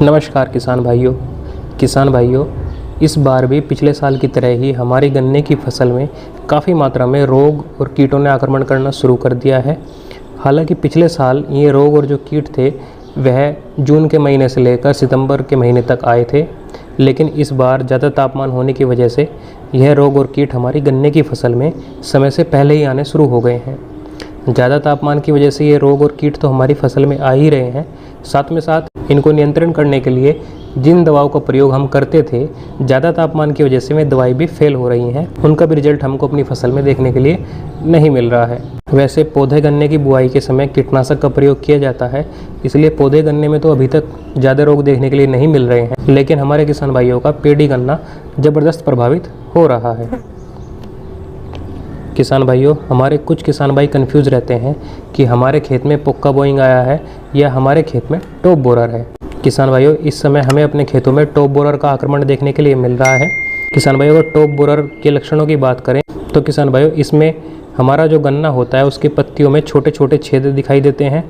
नमस्कार किसान भाइयों, इस बार भी पिछले साल की तरह ही हमारी गन्ने की फसल में काफ़ी मात्रा में रोग और कीटों ने आक्रमण करना शुरू कर दिया है। हालांकि पिछले साल ये रोग और जो कीट थे वह जून के महीने से लेकर सितंबर के महीने तक आए थे, लेकिन इस बार ज़्यादा तापमान होने की वजह से यह रोग और कीट हमारी गन्ने की फसल में समय से पहले ही आने शुरू हो गए हैं। ज़्यादा तापमान की वजह से ये रोग और कीट तो हमारी फसल में आ ही रहे हैं, साथ में साथ इनको नियंत्रण करने के लिए जिन दवाओं का प्रयोग हम करते थे, ज़्यादा तापमान की वजह से वे दवाई भी फेल हो रही हैं। उनका भी रिजल्ट हमको अपनी फसल में देखने के लिए नहीं मिल रहा है। वैसे पौधे गन्ने की बुआई के समय कीटनाशक का प्रयोग किया जाता है, इसलिए पौधे गन्ने में तो अभी तक ज़्यादा रोग देखने के लिए नहीं मिल रहे हैं, लेकिन हमारे किसान भाइयों का पेड़ी गन्ना ज़बरदस्त प्रभावित हो रहा है। किसान भाइयों, हमारे कुछ किसान भाई कंफ्यूज रहते हैं कि हमारे खेत में पुक्का बोइंग आया है या हमारे खेत में टॉप बोरर है। किसान भाइयों, इस समय हमें अपने खेतों में टॉप बोरर का आक्रमण देखने के लिए मिल रहा है। किसान भाइयों, अगर टॉप बोरर के लक्षणों की बात करें तो किसान भाइयों, इसमें हमारा जो गन्ना होता है उसकी पत्तियों में छोटे छोटे छेद दिखाई देते हैं।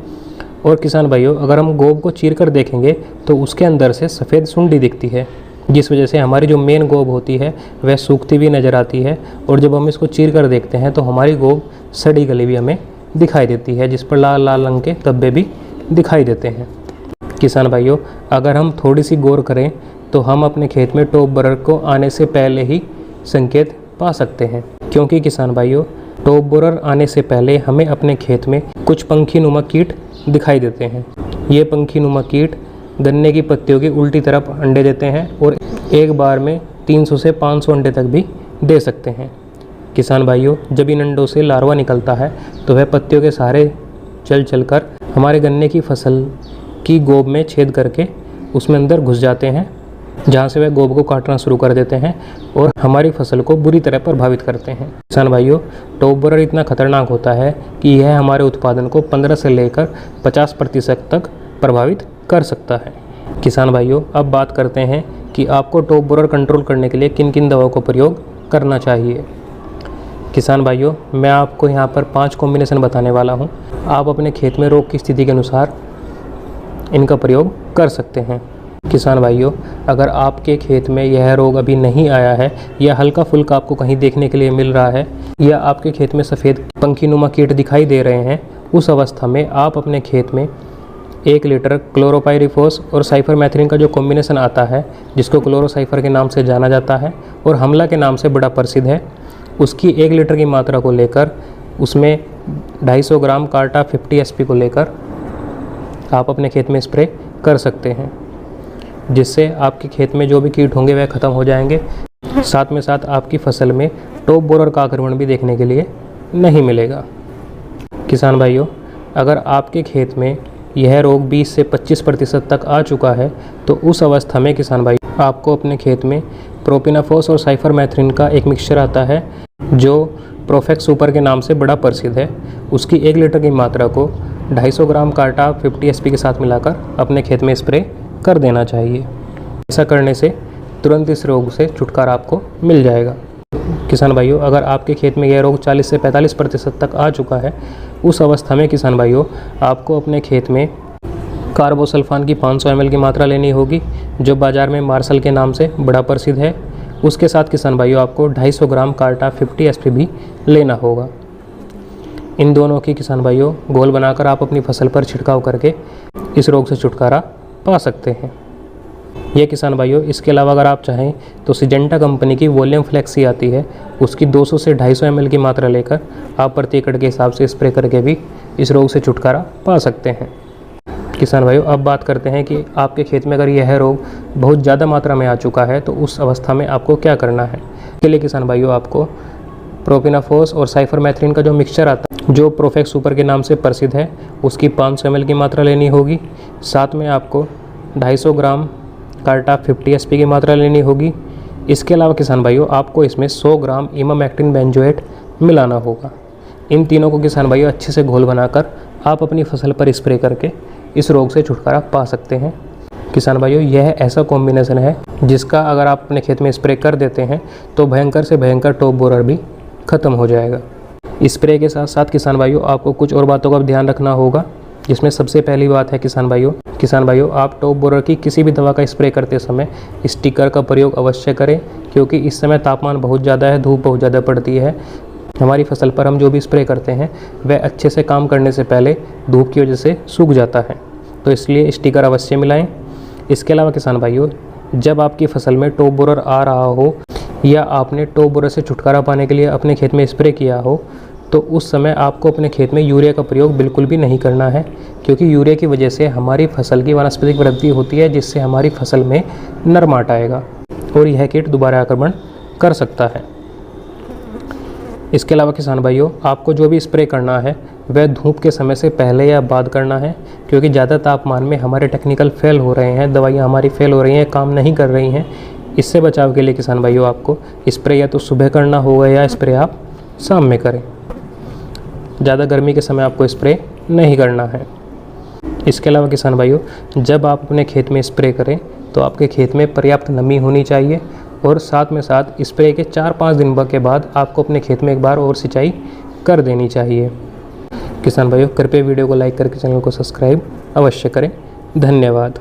और किसान भाइयों, अगर हम गोब को चीर कर देखेंगे तो उसके अंदर से सफ़ेद सुंडी दिखती है, जिस वजह से हमारी जो मेन गोब होती है वह सूखती भी नज़र आती है। और जब हम इसको चीर कर देखते हैं तो हमारी गोब सड़ी गली भी हमें दिखाई देती है, जिस पर लाल लाल रंग के धब्बे भी दिखाई देते हैं। किसान भाइयों, अगर हम थोड़ी सी गौर करें तो हम अपने खेत में टॉप बोरर को आने से पहले ही संकेत पा सकते हैं, क्योंकि किसान भाइयों, टॉप बोरर आने से पहले हमें अपने खेत में कुछ पंखी नुमा कीट दिखाई देते हैं। ये पंखी नुमा कीट गन्ने की पत्तियों की उल्टी तरफ अंडे देते हैं और एक बार में 300 से 500 अंडे तक भी दे सकते हैं। किसान भाइयों, जब इन अंडों से लार्वा निकलता है तो वह पत्तियों के सहारे चल कर हमारे गन्ने की फसल की गोब में छेद करके उसमें अंदर घुस जाते हैं, जहाँ से वह गोब को काटना शुरू कर देते हैं और हमारी फसल को बुरी तरह प्रभावित करते हैं। किसान भाइयों, टॉप बोरर इतना खतरनाक होता है कि यह हमारे उत्पादन को 15 से लेकर 50% तक प्रभावित कर सकता है। किसान भाइयों, अब बात करते हैं कि आपको टॉप बोरर कंट्रोल करने के लिए किन किन दवाओं का प्रयोग करना चाहिए। किसान भाइयों, मैं आपको यहाँ पर 5 कॉम्बिनेशन बताने वाला हूँ। आप अपने खेत में रोग की स्थिति के अनुसार इनका प्रयोग कर सकते हैं। किसान भाइयों, अगर आपके खेत में यह रोग अभी नहीं आया है या हल्का फुल्का आपको कहीं देखने के लिए मिल रहा है या आपके खेत में सफ़ेद पंखीनुमा कीट दिखाई दे रहे हैं, उस अवस्था में आप अपने खेत में 1 लीटर क्लोरोपाइरिफॉस और साइफरमेथ्रिन का जो कॉम्बिनेशन आता है, जिसको क्लोरोसाइफर के नाम से जाना जाता है और हमला के नाम से बड़ा प्रसिद्ध है, उसकी 1 लीटर की मात्रा को लेकर उसमें 250 ग्राम कार्टा 50 SP को लेकर आप अपने खेत में स्प्रे कर सकते हैं, जिससे आपके खेत में जो भी कीट होंगे वह ख़त्म हो जाएंगे। साथ में साथ आपकी फसल में टॉप बोरर का आक्रमण भी देखने के लिए नहीं मिलेगा। किसान भाइयों, अगर आपके खेत में यह रोग 20 से 25% तक आ चुका है तो उस अवस्था में किसान भाई आपको अपने खेत में प्रोपिनाफॉस और साइफरमेथ्रिन का एक मिक्सचर आता है जो प्रोफेक्स सुपर के नाम से बड़ा प्रसिद्ध है। उसकी 1 लीटर की मात्रा को 250 ग्राम कार्टा 50 SP के साथ मिलाकर अपने खेत में स्प्रे कर देना चाहिए। ऐसा करने से तुरंत इस रोग से छुटकारा आपको मिल जाएगा। किसान भाइयों, अगर आपके खेत में यह रोग 40 से 45% तक आ चुका है, उस अवस्था में किसान भाइयों आपको अपने खेत में कार्बोसल्फान की 500 ml की मात्रा लेनी होगी, जो बाज़ार में मार्शल के नाम से बड़ा प्रसिद्ध है। उसके साथ किसान भाइयों आपको 250 ग्राम कार्टा 50 SP भी लेना होगा। इन दोनों की किसान भाइयों घोल बनाकर आप अपनी फसल पर छिड़काव करके इस रोग से छुटकारा पा सकते हैं। यह किसान भाइयों, इसके अलावा अगर आप चाहें तो सिजेंटा कंपनी की वॉल्यूम फ्लेक्सी आती है, उसकी 200 से 250 ml की मात्रा लेकर आप प्रति एकड़ के हिसाब से स्प्रे करके भी इस रोग से छुटकारा पा सकते हैं। किसान भाइयों, अब बात करते हैं कि आपके खेत में अगर यह रोग बहुत ज़्यादा मात्रा में आ चुका है तो उस अवस्था में आपको क्या करना है। इसके लिए किसान भाइयों आपको प्रोपिनाफॉस और साइफरमेथ्रिन का जो मिक्सचर आता है, जो प्रोफेक्स सुपर के नाम से प्रसिद्ध है, उसकी 500 ml की मात्रा लेनी होगी। साथ में आपको 250 ग्राम कार्टा 50 SP की मात्रा लेनी होगी। इसके अलावा किसान भाइयों आपको इसमें 100 ग्राम इमामेक्टिन बेंजोएट मिलाना होगा। इन तीनों को किसान भाइयों अच्छे से घोल बनाकर आप अपनी फसल पर स्प्रे करके इस रोग से छुटकारा पा सकते हैं। किसान भाइयों, यह ऐसा कॉम्बिनेशन है जिसका अगर आप अपने खेत में स्प्रे कर देते हैं तो भयंकर से भयंकर टॉप बोरर भी ख़त्म हो जाएगा। स्प्रे के साथ साथ किसान भाइयों आपको कुछ और बातों का ध्यान रखना होगा। जिसमें सबसे पहली बात है किसान भाइयों आप टॉप बोरर की किसी भी दवा का स्प्रे करते समय स्टिकर का प्रयोग अवश्य करें, क्योंकि इस समय तापमान बहुत ज़्यादा है, धूप बहुत ज़्यादा पड़ती है। हमारी फसल पर हम जो भी स्प्रे करते हैं वह अच्छे से काम करने से पहले धूप की वजह से सूख जाता है, तो इसलिए स्टिकर अवश्य मिलाएं। इसके अलावा किसान भाइयों, जब आपकी फसल में टॉप बोरर आ रहा हो या आपने टॉप बोरर से छुटकारा पाने के लिए अपने खेत में स्प्रे किया हो, तो उस समय आपको अपने खेत में यूरिया का प्रयोग बिल्कुल भी नहीं करना है, क्योंकि यूरिया की वजह से हमारी फसल की वानस्पतिक वृद्धि होती है, जिससे हमारी फसल में नरमाट आएगा और यह कीट दोबारा आक्रमण कर सकता है। इसके अलावा किसान भाइयों, आपको जो भी स्प्रे करना है वह धूप के समय से पहले या बाद करना है, क्योंकि ज़्यादा तापमान में हमारे टेक्निकल फेल हो रहे हैं, दवाइयाँ हमारी फेल हो रही हैं, काम नहीं कर रही हैं। इससे बचाव के लिए किसान भाइयों आपको स्प्रे या तो सुबह करना होगा या स्प्रे आप शाम में करें। ज़्यादा गर्मी के समय आपको स्प्रे नहीं करना है। इसके अलावा किसान भाइयों, जब आप अपने खेत में स्प्रे करें तो आपके खेत में पर्याप्त नमी होनी चाहिए, और साथ में साथ स्प्रे के 4-5 दिन के बाद आपको अपने खेत में एक बार और सिंचाई कर देनी चाहिए। किसान भाइयों, कृपया वीडियो को लाइक करके चैनल को सब्सक्राइब अवश्य करें। धन्यवाद।